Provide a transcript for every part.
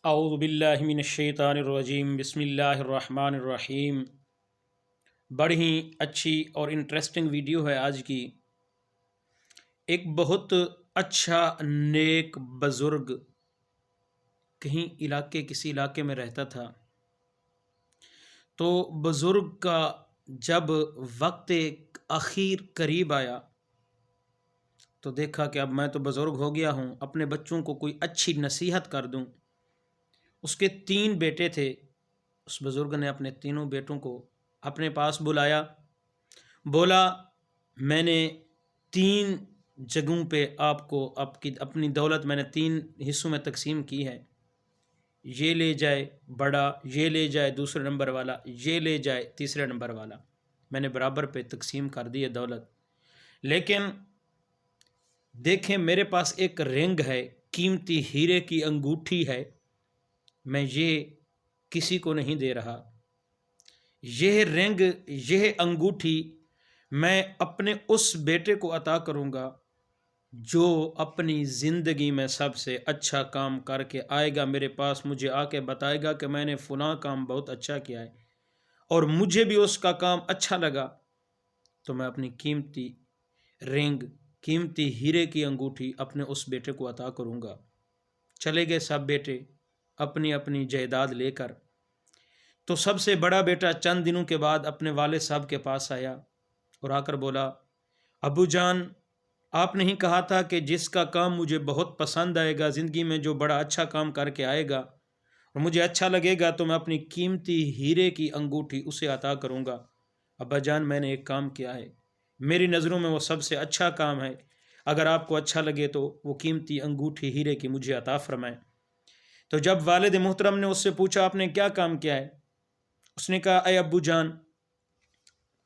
اعوذ باللہ من الشیطان الرجیم، بسم اللہ الرحمن الرحیم۔ بڑی ہی اچھی اور انٹرسٹنگ ویڈیو ہے آج کی۔ ایک بہت اچھا نیک بزرگ کسی علاقے میں رہتا تھا۔ تو بزرگ کا جب وقت اخیر قریب آیا تو دیکھا کہ اب میں تو بزرگ ہو گیا ہوں، اپنے بچوں کو کوئی اچھی نصیحت کر دوں۔ اس کے 3 بیٹے تھے۔ اس بزرگ نے اپنے تینوں بیٹوں کو اپنے پاس بلایا، بولا میں نے 3 جگہوں پہ آپ کو اپنی دولت میں نے 3 حصوں میں تقسیم کی ہے، یہ لے جائے بڑا، یہ لے جائے دوسرے نمبر والا، یہ لے جائے تیسرے نمبر والا۔ میں نے برابر پہ تقسیم کر دی ہے دولت، لیکن دیکھیں میرے پاس ایک رنگ ہے، قیمتی ہیرے کی انگوٹھی ہے، میں یہ کسی کو نہیں دے رہا۔ یہ رنگ، یہ انگوٹھی میں اپنے اس بیٹے کو عطا کروں گا جو اپنی زندگی میں سب سے اچھا کام کر کے آئے گا میرے پاس، مجھے آ کے بتائے گا کہ میں نے فلاں کام بہت اچھا کیا ہے اور مجھے بھی اس کا کام اچھا لگا، تو میں اپنی قیمتی رنگ، قیمتی ہیرے کی انگوٹھی اپنے اس بیٹے کو عطا کروں گا۔ چلے گئے سب بیٹے اپنی اپنی جائیداد لے کر۔ تو سب سے بڑا بیٹا چند دنوں کے بعد اپنے والد صاحب کے پاس آیا اور آ کر بولا، ابو جان آپ نے ہی کہا تھا کہ جس کا کام مجھے بہت پسند آئے گا، زندگی میں جو بڑا اچھا کام کر کے آئے گا اور مجھے اچھا لگے گا تو میں اپنی قیمتی ہیرے کی انگوٹھی اسے عطا کروں گا۔ ابا جان میں نے ایک کام کیا ہے، میری نظروں میں وہ سب سے اچھا کام ہے، اگر آپ کو اچھا لگے تو وہ قیمتی انگوٹھی ہیرے کی مجھے عطا فرمائیں۔ تو جب والد محترم نے اس سے پوچھا آپ نے کیا کام کیا ہے، اس نے کہا اے ابو جان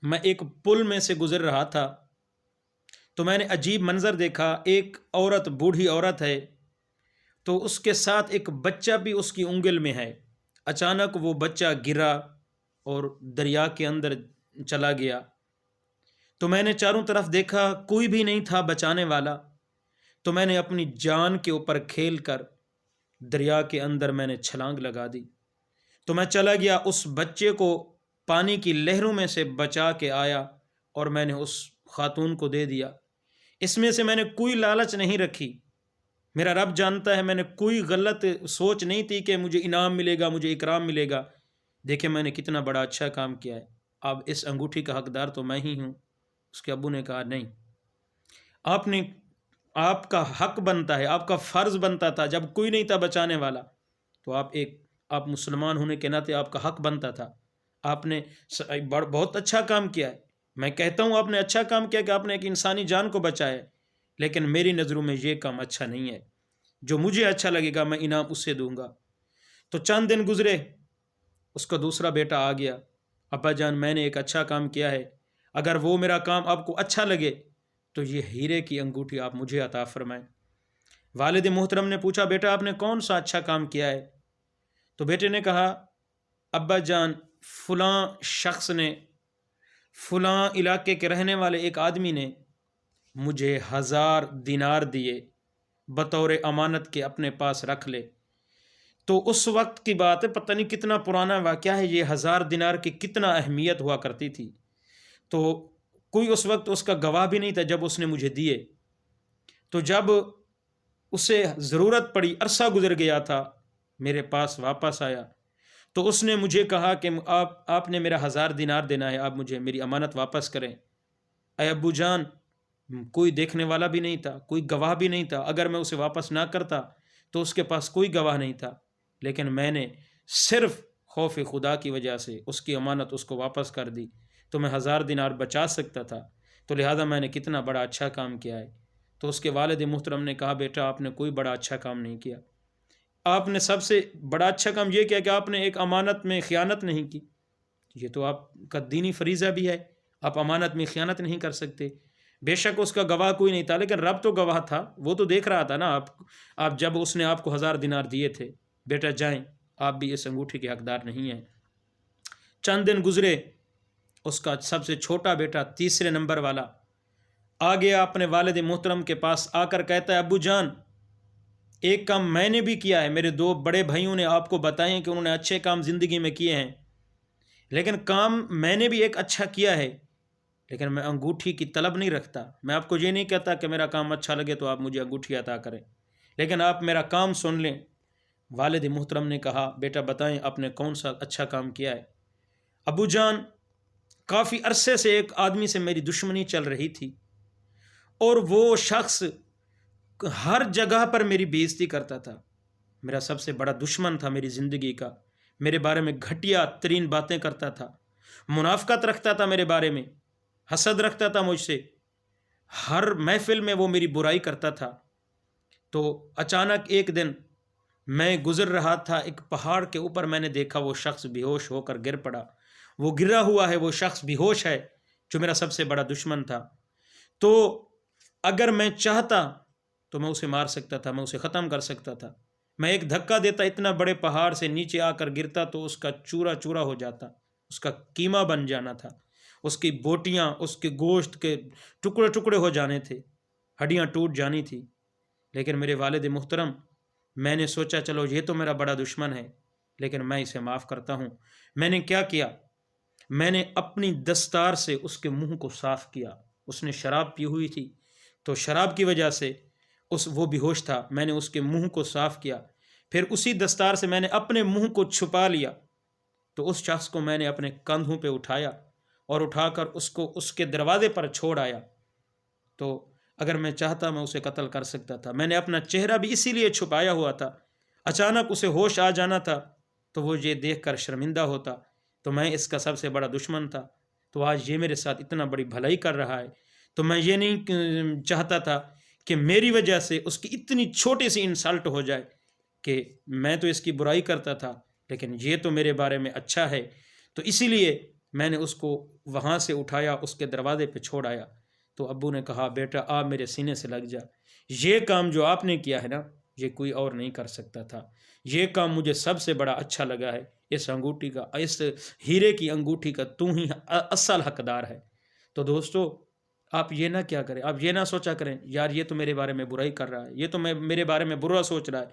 میں ایک پل میں سے گزر رہا تھا تو میں نے عجیب منظر دیکھا، ایک عورت، بوڑھی عورت ہے، تو اس کے ساتھ ایک بچہ بھی اس کی انگل میں ہے۔ اچانک وہ بچہ گرا اور دریا کے اندر چلا گیا، تو میں نے چاروں طرف دیکھا کوئی بھی نہیں تھا بچانے والا، تو میں نے اپنی جان کے اوپر کھیل کر دریا کے اندر میں نے چھلانگ لگا دی، تو میں چلا گیا اس بچے کو پانی کی لہروں میں سے بچا کے آیا اور میں نے اس خاتون کو دے دیا۔ اس میں سے میں نے کوئی لالچ نہیں رکھی، میرا رب جانتا ہے میں نے کوئی غلط سوچ نہیں تھی کہ مجھے انعام ملے گا، مجھے اکرام ملے گا۔ دیکھیں میں نے کتنا بڑا اچھا کام کیا ہے، اب اس انگوٹھی کا حقدار تو میں ہی ہوں۔ اس کے ابو نے کہا نہیں، آپ کا حق بنتا ہے، آپ کا فرض بنتا تھا، جب کوئی نہیں تھا بچانے والا تو آپ مسلمان ہونے کے ناطے آپ کا حق بنتا تھا، آپ نے بہت اچھا کام کیا ہے۔ میں کہتا ہوں آپ نے اچھا کام کیا کہ آپ نے ایک انسانی جان کو بچایا، لیکن میری نظروں میں یہ کام اچھا نہیں ہے، جو مجھے اچھا لگے گا میں انعام اس سے دوں گا۔ تو چند دن گزرے، اس کا دوسرا بیٹا آ گیا، ابا جان میں نے ایک اچھا کام کیا ہے، اگر وہ میرا کام آپ کو اچھا لگے تو یہ ہیرے کی انگوٹھی آپ مجھے عطا فرمائیں۔ والد محترم نے پوچھا بیٹا آپ نے کون سا اچھا کام کیا ہے؟ تو بیٹے نے کہا ابا جان فلاں شخص نے، فلاں علاقے کے رہنے والے ایک آدمی نے مجھے 1000 دینار دیے بطور امانت کے، اپنے پاس رکھ لے۔ تو اس وقت کی بات ہے، پتہ نہیں کتنا پرانا واقعہ ہے یہ، 1000 دینار کی کتنا اہمیت ہوا کرتی تھی، تو کوئی اس وقت اس کا گواہ بھی نہیں تھا جب اس نے مجھے دیے۔ تو جب اسے ضرورت پڑی، عرصہ گزر گیا تھا، میرے پاس واپس آیا تو اس نے مجھے کہا کہ آپ نے میرا 1000 دینار دینا ہے، آپ مجھے میری امانت واپس کریں۔ اے ابو جان کوئی دیکھنے والا بھی نہیں تھا، کوئی گواہ بھی نہیں تھا، اگر میں اسے واپس نہ کرتا تو اس کے پاس کوئی گواہ نہیں تھا، لیکن میں نے صرف خوف خدا کی وجہ سے اس کی امانت اس کو واپس کر دی، تو میں 1000 دینار بچا سکتا تھا، تو لہذا میں نے کتنا بڑا اچھا کام کیا ہے۔ تو اس کے والد محترم نے کہا بیٹا آپ نے کوئی بڑا اچھا کام نہیں کیا، آپ نے سب سے بڑا اچھا کام یہ کیا کہ آپ نے ایک امانت میں خیانت نہیں کی، یہ تو آپ کا دینی فریضہ بھی ہے، آپ امانت میں خیانت نہیں کر سکتے۔ بے شک اس کا گواہ کوئی نہیں تھا، لیکن رب تو گواہ تھا، وہ تو دیکھ رہا تھا نا آپ جب اس نے آپ کو 1000 دینار دیے تھے، بیٹا جائیں آپ بھی اس انگوٹھی کے حقدار نہیں ہیں۔ چند دن گزرے، اس کا سب سے چھوٹا بیٹا تیسرے نمبر والا آ گیا اپنے والد محترم کے پاس، آ کر کہتا ہے ابو جان ایک کام میں نے بھی کیا ہے، میرے 2 بڑے بھائیوں نے آپ کو بتائیں کہ انہوں نے اچھے کام زندگی میں کیے ہیں، لیکن کام میں نے بھی ایک اچھا کیا ہے، لیکن میں انگوٹھی کی طلب نہیں رکھتا۔ میں آپ کو یہ نہیں کہتا کہ میرا کام اچھا لگے تو آپ مجھے انگوٹھی عطا کریں، لیکن آپ میرا کام سن لیں۔ والد محترم نے کہا بیٹا بتائیں آپ نے کون سا اچھا کام کیا ہے؟ ابو جان، کافی عرصے سے ایک آدمی سے میری دشمنی چل رہی تھی، اور وہ شخص ہر جگہ پر میری بے عزتی کرتا تھا، میرا سب سے بڑا دشمن تھا میری زندگی کا، میرے بارے میں گھٹیا ترین باتیں کرتا تھا، منافقت رکھتا تھا میرے بارے میں، حسد رکھتا تھا مجھ سے، ہر محفل میں وہ میری برائی کرتا تھا۔ تو اچانک ایک دن میں گزر رہا تھا، ایک پہاڑ کے اوپر میں نے دیکھا وہ شخص بے ہوش ہو کر گر پڑا، وہ گرا ہوا ہے، وہ شخص بے ہوش ہے جو میرا سب سے بڑا دشمن تھا۔ تو اگر میں چاہتا تو میں اسے مار سکتا تھا، میں اسے ختم کر سکتا تھا، میں ایک دھکا دیتا اتنا بڑے پہاڑ سے نیچے آ کر گرتا تو اس کا چورا چورا ہو جاتا، اس کا قیمہ بن جانا تھا، اس کی بوٹیاں، اس کے گوشت کے ٹکڑے ٹکڑے ہو جانے تھے، ہڈیاں ٹوٹ جانی تھی۔ لیکن میرے والد محترم، میں نے سوچا چلو یہ تو میرا بڑا دشمن ہے، لیکن میں اسے معاف کرتا ہوں۔ میں نے کیا کیا؟ میں نے اپنی دستار سے اس کے منہ کو صاف کیا، اس نے شراب پی ہوئی تھی تو شراب کی وجہ سے وہ بے ہوش تھا، میں نے اس کے منہ کو صاف کیا، پھر اسی دستار سے میں نے اپنے منہ کو چھپا لیا، تو اس شخص کو میں نے اپنے کندھوں پہ اٹھایا اور اٹھا کر اس کو اس کے دروازے پر چھوڑ آیا۔ تو اگر میں چاہتا میں اسے قتل کر سکتا تھا، میں نے اپنا چہرہ بھی اسی لیے چھپایا ہوا تھا، اچانک اسے ہوش آ جانا تھا تو وہ یہ دیکھ کر شرمندہ ہوتا تو میں اس کا سب سے بڑا دشمن تھا، تو آج یہ میرے ساتھ اتنا بڑی بھلائی کر رہا ہے، تو میں یہ نہیں چاہتا تھا کہ میری وجہ سے اس کی اتنی چھوٹی سی انسلٹ ہو جائے کہ میں تو اس کی برائی کرتا تھا لیکن یہ تو میرے بارے میں اچھا ہے، تو اسی لیے میں نے اس کو وہاں سے اٹھایا، اس کے دروازے پہ چھوڑ آیا۔ تو ابو نے کہا بیٹا آپ میرے سینے سے لگ جا، یہ کام جو آپ نے کیا ہے نا یہ کوئی اور نہیں کر سکتا تھا، یہ کام مجھے سب سے بڑا اچھا لگا ہے، اس انگوٹھی کا، اس ہیرے کی انگوٹھی کا تو ہی اصل حقدار ہے۔ تو دوستو آپ یہ نہ کیا کریں، آپ یہ نہ سوچا کریں یار یہ تو میرے بارے میں برائی کر رہا ہے، یہ تو میرے بارے میں برا سوچ رہا ہے،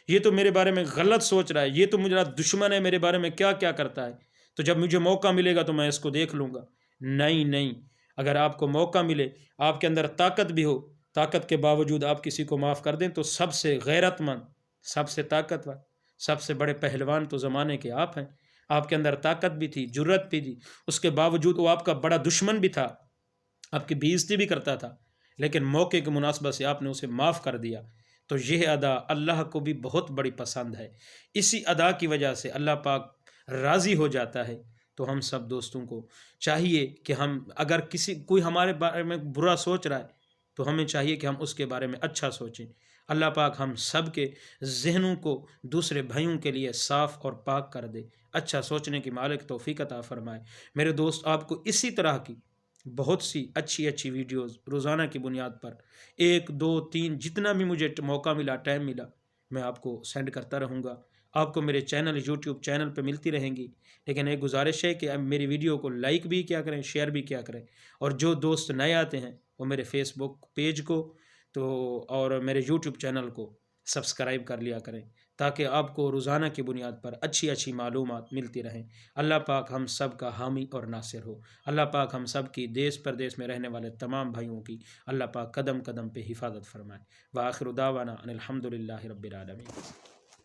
یہ تو میرے بارے میں غلط سوچ رہا ہے، یہ تو میرا دشمن ہے، میرے بارے میں کیا کیا کرتا ہے، تو جب مجھے موقع ملے گا تو میں اس کو دیکھ لوں گا۔ نہیں نہیں، اگر آپ کو موقع ملے، آپ کے اندر طاقت بھی ہو، طاقت کے باوجود آپ کسی کو معاف کر دیں تو سب سے غیرت مند، سب سے طاقتور، سب سے بڑے پہلوان تو زمانے کے آپ ہیں۔ آپ کے اندر طاقت بھی تھی، جرت بھی تھی، اس کے باوجود وہ آپ کا بڑا دشمن بھی تھا، آپ کی بے عزتی بھی کرتا تھا، لیکن موقع کی مناسبت سے آپ نے اسے معاف کر دیا، تو یہ ادا اللہ کو بھی بہت بڑی پسند ہے۔ اسی ادا کی وجہ سے اللہ پاک راضی ہو جاتا ہے۔ تو ہم سب دوستوں کو چاہیے کہ ہم اگر کوئی ہمارے بارے میں برا سوچ رہا ہے تو ہمیں چاہیے کہ ہم اس کے بارے میں اچھا سوچیں۔ اللہ پاک ہم سب کے ذہنوں کو دوسرے بھائیوں کے لیے صاف اور پاک کر دے، اچھا سوچنے کی مالک توفیق عطا فرمائے۔ میرے دوست آپ کو اسی طرح کی بہت سی اچھی اچھی ویڈیوز روزانہ کی بنیاد پر 1 2 3 جتنا بھی مجھے موقع ملا، ٹائم ملا، میں آپ کو سینڈ کرتا رہوں گا۔ آپ کو میرے چینل یوٹیوب چینل پہ ملتی رہیں گی، لیکن ایک گزارش ہے کہ اب میری ویڈیو کو لائک بھی کیا کریں، شیئر بھی کیا کریں، اور جو دوست نئے آتے ہیں وہ میرے فیس بک پیج کو اور میرے یوٹیوب چینل کو سبسکرائب کر لیا کریں، تاکہ آپ کو روزانہ کی بنیاد پر اچھی اچھی معلومات ملتی رہیں۔ اللہ پاک ہم سب کا حامی اور ناصر ہو۔ اللہ پاک ہم سب کی دیس پردیس میں رہنے والے تمام بھائیوں کی اللہ پاک قدم قدم پہ حفاظت فرمائے۔ وآخر دعوانا ان الحمد للہ رب العالمین۔